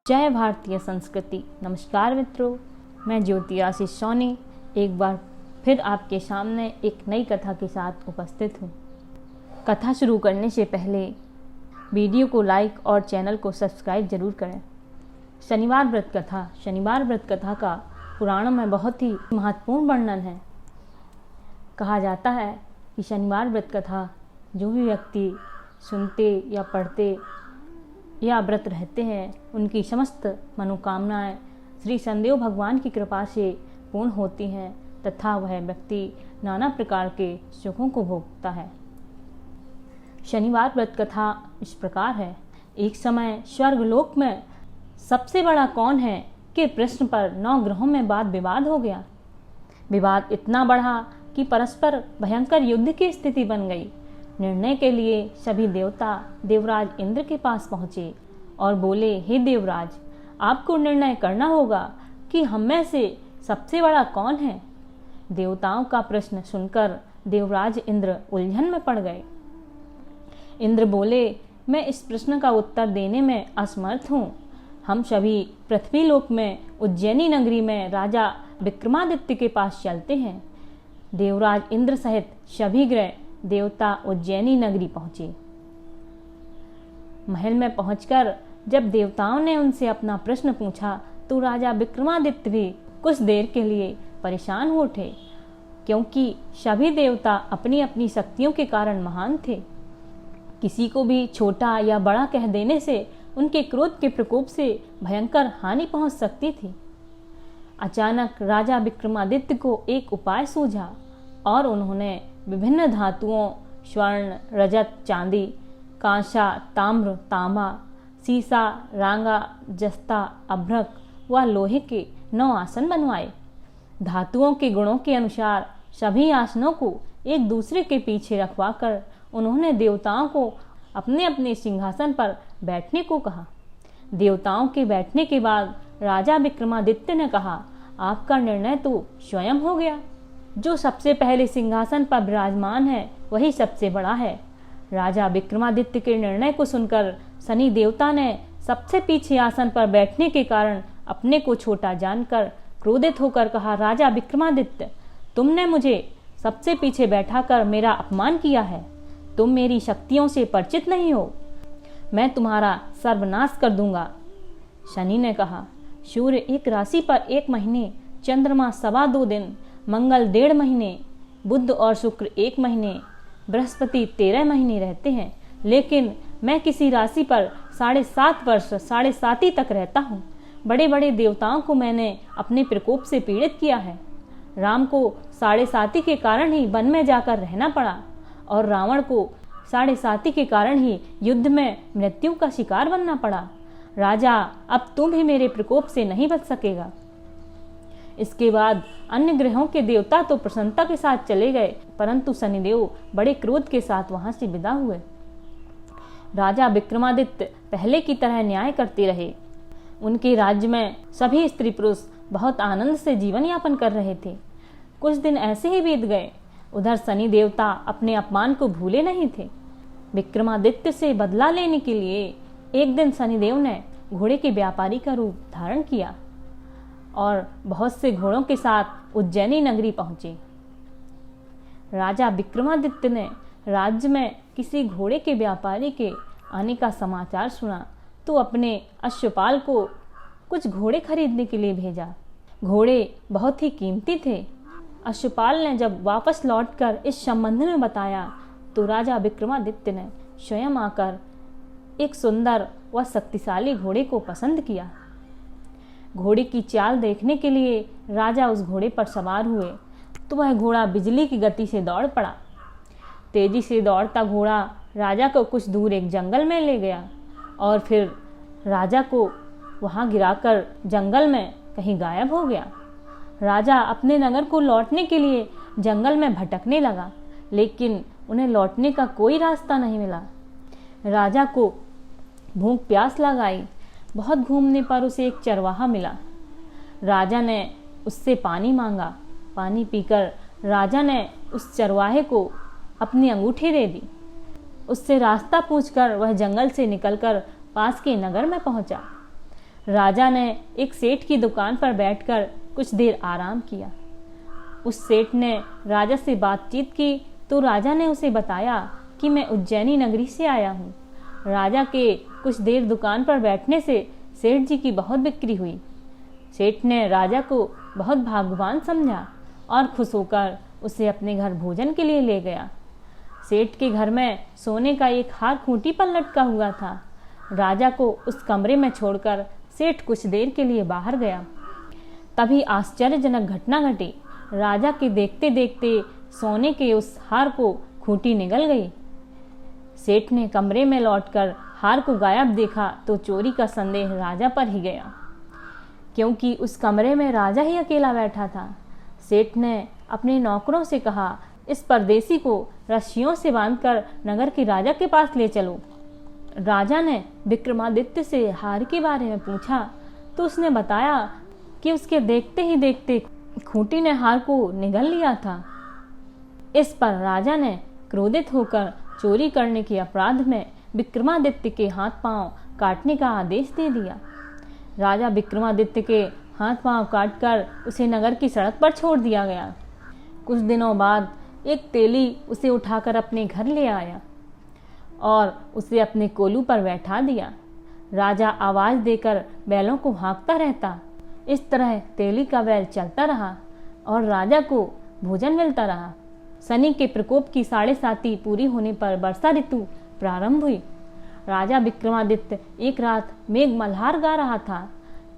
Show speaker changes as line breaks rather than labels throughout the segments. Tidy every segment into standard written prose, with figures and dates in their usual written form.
जय भारतीय संस्कृति। नमस्कार मित्रों, मैं ज्योति आशीष सोनी एक बार फिर आपके सामने एक नई कथा के साथ उपस्थित हूँ। कथा शुरू करने से पहले वीडियो को लाइक और चैनल को सब्सक्राइब जरूर करें। शनिवार व्रत कथा का पुराणों में बहुत ही महत्वपूर्ण वर्णन है। कहा जाता है कि शनिवार व्रत कथा जो भी व्यक्ति सुनते या पढ़ते या व्रत रहते हैं, उनकी समस्त मनोकामनाएं श्री शनिदेव भगवान की कृपा से पूर्ण होती हैं तथा वह व्यक्ति नाना प्रकार के सुखों को भोगता है। शनिवार व्रत कथा इस प्रकार है। एक समय स्वर्गलोक में सबसे बड़ा कौन है के प्रश्न पर 9 ग्रहों में वाद विवाद हो गया। विवाद इतना बढ़ा कि परस्पर भयंकर युद्ध की स्थिति बन गई। निर्णय के लिए सभी देवता देवराज इंद्र के पास पहुंचे और बोले, हे देवराज, आपको निर्णय करना होगा कि हम में से सबसे बड़ा कौन है। देवताओं का प्रश्न सुनकर देवराज इंद्र उलझन में पड़ गए। इंद्र बोले, मैं इस प्रश्न का उत्तर देने में असमर्थ हूँ। हम सभी पृथ्वी लोक में उज्जैनी नगरी में राजा विक्रमादित्य के पास चलते हैं। देवराज इंद्र सहित सभी ग्रह देवता उज्जैनी नगरी पहुंचे। महल में पहुंचकर जब देवताओं ने उनसे अपना प्रश्न पूछा तो राजा विक्रमादित्य भी कुछ देर के लिए परेशान हो उठे, क्योंकि सभी देवता अपनी अपनी शक्तियों के कारण महान थे। किसी को भी छोटा या बड़ा कह देने से उनके क्रोध के प्रकोप से भयंकर हानि पहुंच सकती थी। अचानक राजा विक्रमादित्य को एक उपाय सूझा और उन्होंने विभिन्न धातुओं स्वर्ण, रजत, चांदी, कांसा, ताम्र, तांबा, सीसा, रांगा, जस्ता, अभ्रक व लोहे के 9 आसन बनवाए। धातुओं के गुणों के अनुसार सभी आसनों को एक दूसरे के पीछे रखवाकर उन्होंने देवताओं को अपने अपने सिंहासन पर बैठने को कहा। देवताओं के बैठने के बाद राजा विक्रमादित्य ने कहा, आपका निर्णय तो स्वयं हो गया। जो सबसे पहले सिंहासन पर विराजमान है वही सबसे बड़ा है। राजा विक्रमादित्य के निर्णय को सुनकर शनि देवता ने सबसे पीछे आसन पर बैठने के कारण अपने को छोटा जानकर क्रोधित होकर कहा, राजा विक्रमादित्य, तुमने मुझे सबसे पीछे बैठाकर मेरा अपमान किया है। तुम मेरी शक्तियों से परिचित नहीं हो। मैं तुम्हारा सर्वनाश कर दूंगा। शनि ने कहा, सूर्य एक राशि पर 1 महीने, चंद्रमा 2.25 दिन, मंगल 1.5 महीने, बुध और शुक्र 1 महीने, बृहस्पति 13 महीने रहते हैं, लेकिन मैं किसी राशि पर 7.5 वर्ष 7.5 तक रहता हूँ। बड़े बड़े देवताओं को मैंने अपने प्रकोप से पीड़ित किया है। राम को 7.5 के कारण ही वन में जाकर रहना पड़ा और रावण को 7.5 के कारण ही युद्ध में मृत्यु का शिकार बनना पड़ा। राजा, अब तुम भी मेरे प्रकोप से नहीं बच सकेगा। इसके बाद अन्य ग्रहों के देवता तो प्रसन्नता के साथ चले गए, परंतु शनिदेव बड़े क्रोध के साथ वहां से विदा हुए। राजा विक्रमादित्य पहले की तरह न्याय करते रहे। उनके राज्य में सभी स्त्री पुरुष बहुत आनंद से जीवन यापन कर रहे थे। कुछ दिन ऐसे ही बीत गए। उधर शनि देवता अपने अपमान को भूले नहीं थे। विक्रमादित्य से बदला लेने के लिए एक दिन शनिदेव ने घोड़े के व्यापारी का रूप धारण किया और बहुत से घोड़ों के साथ उज्जैनी नगरी पहुंचे। राजा विक्रमादित्य ने राज्य में किसी घोड़े के व्यापारी के आने का समाचार सुना तो अपने अश्वपाल को कुछ घोड़े खरीदने के लिए भेजा। घोड़े बहुत ही कीमती थे। अश्वपाल ने जब वापस लौटकर इस संबंध में बताया तो राजा विक्रमादित्य ने स्वयं आकर एक सुंदर व शक्तिशाली घोड़े को पसंद किया। घोड़े की चाल देखने के लिए राजा उस घोड़े पर सवार हुए तो वह घोड़ा बिजली की गति से दौड़ पड़ा। तेजी से दौड़ता घोड़ा राजा को कुछ दूर एक जंगल में ले गया और फिर राजा को वहां गिराकर जंगल में कहीं गायब हो गया। राजा अपने नगर को लौटने के लिए जंगल में भटकने लगा, लेकिन उन्हें लौटने का कोई रास्ता नहीं मिला। राजा को भूख प्यास लगाई। बहुत घूमने पर उसे एक चरवाहा मिला। राजा ने उससे पानी मांगा। पानी पीकर राजा ने उस चरवाहे को अपनी अंगूठी दे दी। उससे रास्ता पूछकर वह जंगल से निकलकर पास के नगर में पहुंचा। राजा ने एक सेठ की दुकान पर बैठकर कुछ देर आराम किया। उस सेठ ने राजा से बातचीत की तो राजा ने उसे बताया कि मैं उज्जैनी नगरी से आया हूँ। राजा के कुछ देर दुकान पर बैठने से सेठ जी की बहुत बिक्री हुई। सेठ ने राजा को बहुत भाग्यवान समझा और खुश होकर उसे अपने घर भोजन के लिए ले गया। सेठ के घर में सोने का एक हार खूंटी पर लटका हुआ था। राजा को उस कमरे में छोड़कर सेठ कुछ देर के लिए बाहर गया। तभी आश्चर्यजनक घटना घटी। राजा के देखते देखते सोने के उस हार को खूंटी निगल गई। सेठ ने कमरे में लौटकर हार को गायब देखा तो चोरी का संदेह राजा पर ही गया, क्योंकि उस कमरे में राजा ही अकेला बैठा था। सेठ ने अपने नौकरों से कहा, इस परदेसी को रस्सियों से बांधकर नगर के राजा के पास ले चलो। राजा ने विक्रमादित्य से हार के बारे में पूछा तो उसने बताया कि उसके देखते ही देखते खूंटी ने हार को निगल लिया था। इस पर राजा ने क्रोधित होकर चोरी करने के अपराध में विक्रमादित्य के हाथ पांव काटने का आदेश दे दिया। राजा विक्रमादित्य के हाथ पांव काटकर उसे नगर की सड़क पर छोड़ दिया गया। कुछ दिनों बाद एक तेली उसे उठाकर अपने घर ले आया और उसे अपने कोलू पर बैठा दिया। राजा आवाज देकर बैलों को हाँकता रहता। इस तरह तेली का बैल चलता रहा और राजा को भोजन मिलता रहा। शनि के प्रकोप की 7.5 पूरी होने पर वर्षा ऋतु प्रारंभ हुई। राजा विक्रमादित्य एक रात मेघ मल्हार गा रहा था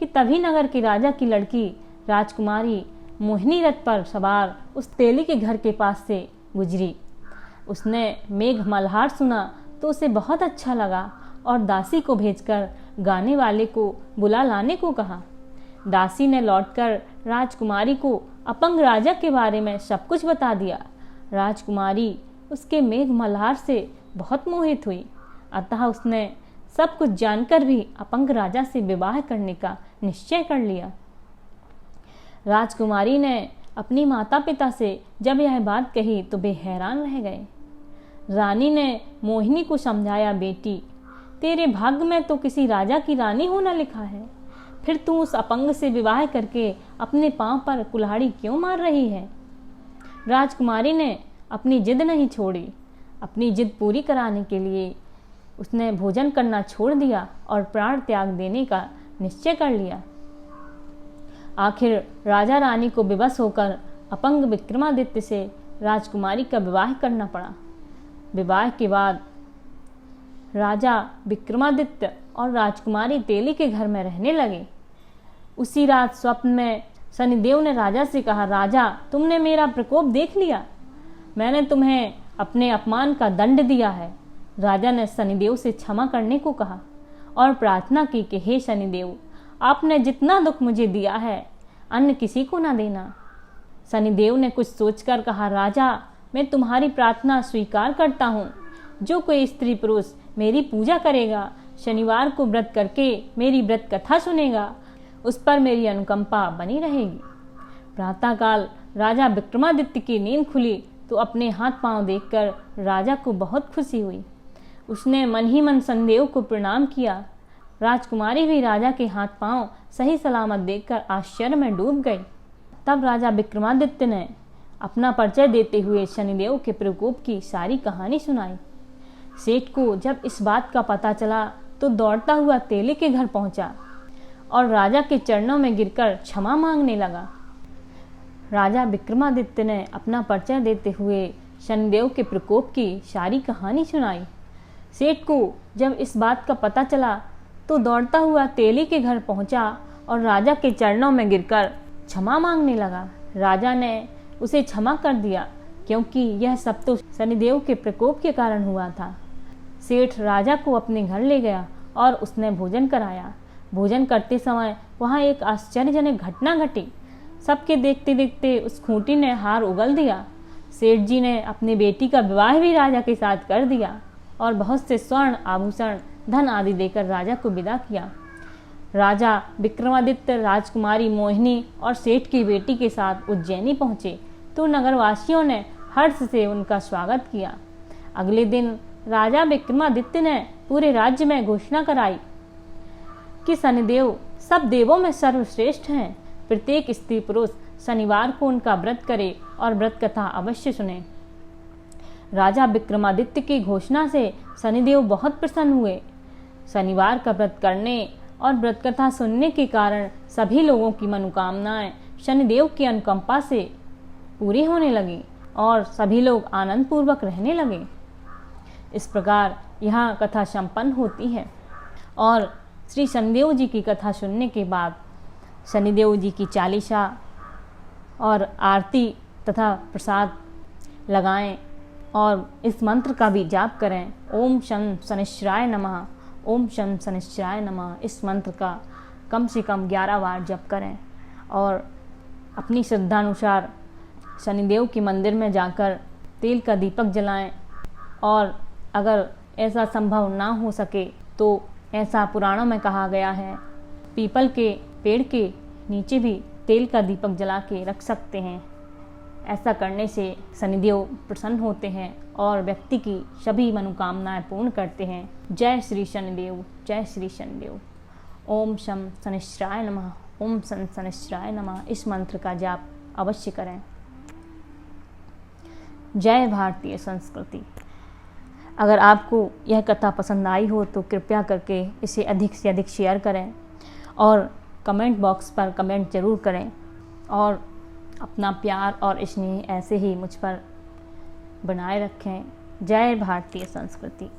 कि तभी नगर के राजा की लड़की राजकुमारी मोहिनी रथ पर सवार उस तेली के घर के पास से गुजरी। उसने मेघ मल्हार सुना तो उसे बहुत अच्छा लगा और दासी को भेजकर गाने वाले को बुला लाने को कहा। दासी ने लौटकर राजकुमारी को अपंग राजा के बारे में सब कुछ बता दिया। राजकुमारी उसके मेघ मल्हार से बहुत मोहित हुई, अतः उसने सब कुछ जानकर भी अपंग राजा से विवाह करने का निश्चय कर लिया। राजकुमारी ने अपनी माता पिता से जब यह बात कही तो वे हैरान रह गए। रानी ने मोहिनी को समझाया, बेटी तेरे भाग्य में तो किसी राजा की रानी होना लिखा है, फिर तू उस अपंग से विवाह करके अपने पांव पर कुल्हाड़ी क्यों मार रही है। राजकुमारी ने अपनी जिद नहीं छोड़ी। अपनी जिद पूरी कराने के लिए उसने भोजन करना छोड़ दिया और प्राण त्याग देने का निश्चय कर लिया। आखिर राजा रानी को विवश होकर अपंग विक्रमादित्य से राजकुमारी का विवाह करना पड़ा। विवाह के बाद राजा विक्रमादित्य और राजकुमारी तेली के घर में रहने लगे। उसी रात स्वप्न में शनिदेव ने राजा से कहा, राजा तुमने मेरा प्रकोप देख लिया, मैंने तुम्हें अपने अपमान का दंड दिया है। राजा ने शनिदेव से क्षमा करने को कहा और प्रार्थना की कि हे शनिदेव, आपने जितना दुख मुझे दिया है अन्य किसी को ना देना। शनिदेव ने कुछ सोचकर कहा, राजा मैं तुम्हारी प्रार्थना स्वीकार करता हूँ। जो कोई स्त्री पुरुष मेरी पूजा करेगा, शनिवार को व्रत करके मेरी व्रत कथा सुनेगा, उस पर मेरी अनुकंपा बनी रहेगी। प्रातःकाल राजा विक्रमादित्य की नींद खुली तो अपने हाथ पांव देखकर राजा को बहुत खुशी हुई। उसने मन ही मन शनिदेव को प्रणाम किया। राजकुमारी भी राजा के हाथ पांव सही सलामत देखकर आश्चर्य में डूब गई। तब राजा विक्रमादित्य ने अपना परिचय देते हुए शनिदेव के प्रकोप की सारी कहानी सुनाई। सेठ को जब इस बात का पता चला तो दौड़ता हुआ तेली के घर पहुंचा और राजा के चरणों में गिरकर क्षमा मांगने लगा। राजा विक्रमादित्य ने अपना परिचय देते हुए शनिदेव के प्रकोप की सारी कहानी सुनाई। सेठ को जब इस बात का पता चला तो दौड़ता हुआ तेली के घर पहुंचा और राजा के चरणों में गिरकर क्षमा मांगने लगा। राजा ने उसे क्षमा कर दिया, क्योंकि यह सब तो शनिदेव के प्रकोप के कारण हुआ था। सेठ राजा को अपने घर ले गया और उसने भोजन कराया। भोजन करते समय वहाँ एक आश्चर्यजनक घटना घटी। सबके देखते देखते उस खूंटी ने हार उगल दिया। सेठ जी ने अपनी बेटी का विवाह भी राजा के साथ कर दिया और बहुत से स्वर्ण आभूषण धन आदि देकर राजा को विदा किया। राजा विक्रमादित्य राजकुमारी मोहिनी और सेठ की बेटी के साथ उज्जैनी पहुँचे तो नगरवासियों ने हर्ष से उनका स्वागत किया। अगले दिन राजा विक्रमादित्य ने पूरे राज्य में घोषणा कराई कि शनिदेव सब देवों में सर्वश्रेष्ठ हैं। प्रत्येक स्त्री पुरुष शनिवार को उनका व्रत करे और व्रत कथा अवश्य सुने। राजा विक्रमादित्य की घोषणा से शनिदेव बहुत प्रसन्न हुए। शनिवार का व्रत करने और व्रत कथा सुनने के कारण सभी लोगों की मनोकामनाएं शनिदेव की अनुकंपा से पूरी होने लगी और सभी लोग आनंद पूर्वक रहने लगे। इस प्रकार यह कथा संपन्न होती है और श्री शनिदेव जी की कथा सुनने के बाद शनिदेव जी की चालीसा और आरती तथा प्रसाद लगाएं और इस मंत्र का भी जाप करें। ओम शं शनिश्चराय नमः, ओम शं शनिश्चराय नमः। इस मंत्र का कम से कम 11 बार जप करें और अपनी श्रद्धानुसार शनिदेव के मंदिर में जाकर तेल का दीपक जलाएं और अगर ऐसा संभव ना हो सके तो ऐसा पुराणों में कहा गया है, पीपल के पेड़ के नीचे भी तेल का दीपक जला के रख सकते हैं। ऐसा करने से शनिदेव प्रसन्न होते हैं और व्यक्ति की सभी मनोकामनाएं पूर्ण करते हैं। जय श्री शनिदेव, जय श्री शनिदेव। ओम शं शनिश्चराय नमः, ओम शं शनिश्चराय नमः। इस मंत्र का जाप अवश्य करें। जय भारतीय संस्कृति। अगर आपको यह कथा पसंद आई हो तो कृपया करके इसे अधिक से अधिक शेयर करें और कमेंट बॉक्स पर कमेंट जरूर करें और अपना प्यार और स्नेह ऐसे ही मुझ पर बनाए रखें। जय भारतीय संस्कृति।